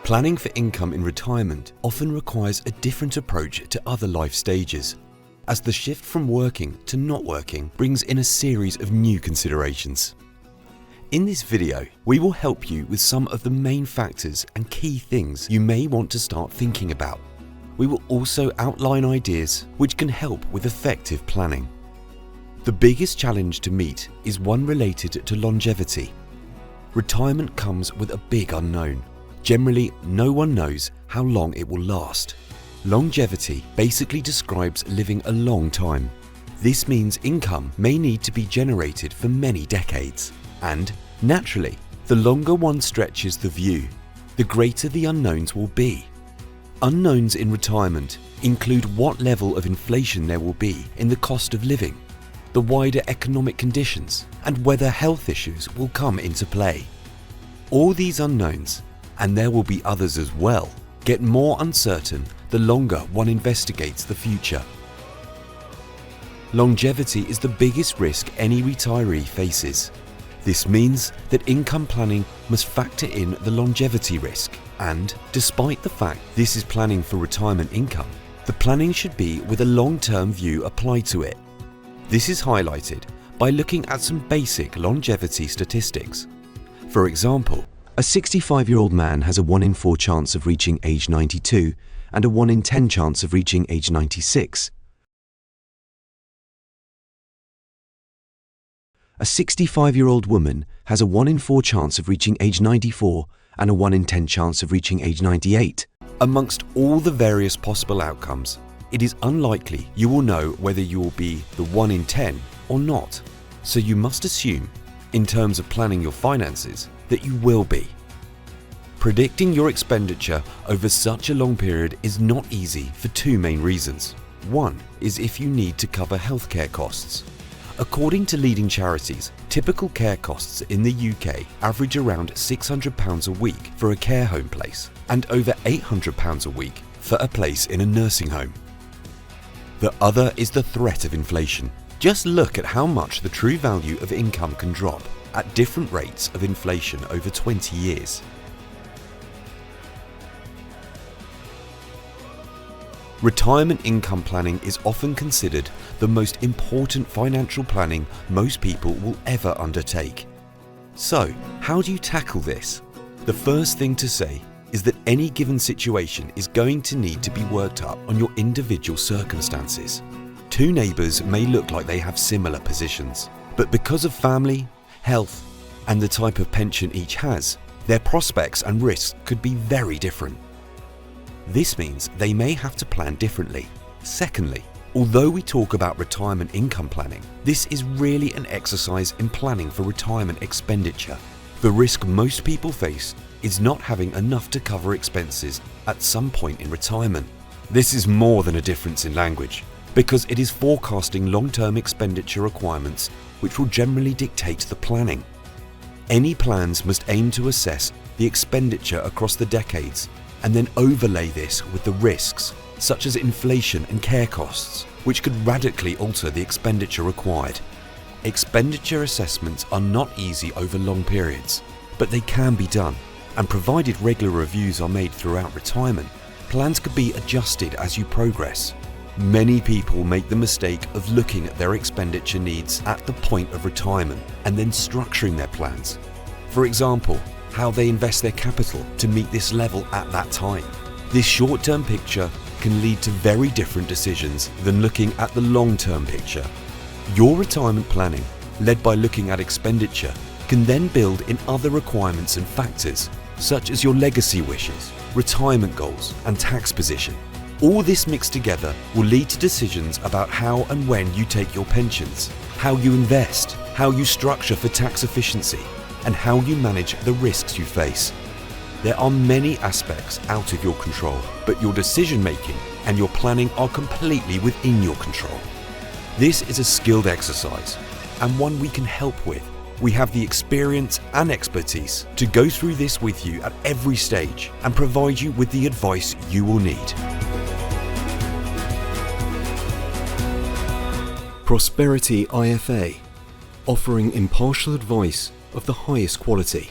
Planning for income in retirement often requires a different approach to other life stages, as the shift from working to not working brings in a series of new considerations. In this video, we will help you with some of the main factors and key things you may want to start thinking about. We will also outline ideas which can help with effective planning. The biggest challenge to meet is one related to longevity. Retirement comes with a big unknown. Generally, no one knows how long it will last. Longevity basically describes living a long time. This means income may need to be generated for many decades. And, naturally, the longer one stretches the view, the greater the unknowns will be. Unknowns in retirement include what level of inflation there will be in the cost of living, the wider economic conditions, and whether health issues will come into play. All these unknowns, and there will be others as well, get more uncertain the longer one investigates the future. Longevity is the biggest risk any retiree faces. This means that income planning must factor in the longevity risk, and despite the fact this is planning for retirement income, the planning should be with a long-term view applied to it. This is highlighted by looking at some basic longevity statistics. For example, a 65-year-old man has a 1 in 4 chance of reaching age 92 and a 1 in 10 chance of reaching age 96. A 65-year-old woman has a 1 in 4 chance of reaching age 94 and a 1 in 10 chance of reaching age 98. Amongst all the various possible outcomes, it is unlikely you will know whether you will be the 1 in 10 or not. So you must assume, in terms of planning your finances, that you will be. Predicting your expenditure over such a long period is not easy for two main reasons. One is if you need to cover healthcare costs. According to leading charities, typical care costs in the UK average around £600 a week for a care home place and over £800 a week for a place in a nursing home. The other is the threat of inflation. Just look at how much the true value of income can drop at different rates of inflation over 20 years. Retirement income planning is often considered the most important financial planning most people will ever undertake. So, how do you tackle this? The first thing to say is that any given situation is going to need to be worked up on your individual circumstances. Two neighbours may look like they have similar positions, but because of family, health, and the type of pension each has, their prospects and risks could be very different. This means they may have to plan differently. Secondly, although we talk about retirement income planning, this is really an exercise in planning for retirement expenditure. The risk most people face is not having enough to cover expenses at some point in retirement. This is more than a difference in language, because it is forecasting long-term expenditure requirements which will generally dictate the planning. Any plans must aim to assess the expenditure across the decades and then overlay this with the risks, such as inflation and care costs, which could radically alter the expenditure required. Expenditure assessments are not easy over long periods, but they can be done, and provided regular reviews are made throughout retirement, plans could be adjusted as you progress. Many people make the mistake of looking at their expenditure needs at the point of retirement and then structuring their plans. For example, how they invest their capital to meet this level at that time. This short-term picture can lead to very different decisions than looking at the long-term picture. Your retirement planning, led by looking at expenditure, can then build in other requirements and factors, such as your legacy wishes, retirement goals, and tax position. All this mixed together will lead to decisions about how and when you take your pensions, how you invest, how you structure for tax efficiency, and how you manage the risks you face. There are many aspects out of your control, but your decision-making and your planning are completely within your control. This is a skilled exercise, and one we can help with. We have the experience and expertise to go through this with you at every stage and provide you with the advice you will need. Prosperity IFA, offering impartial advice of the highest quality.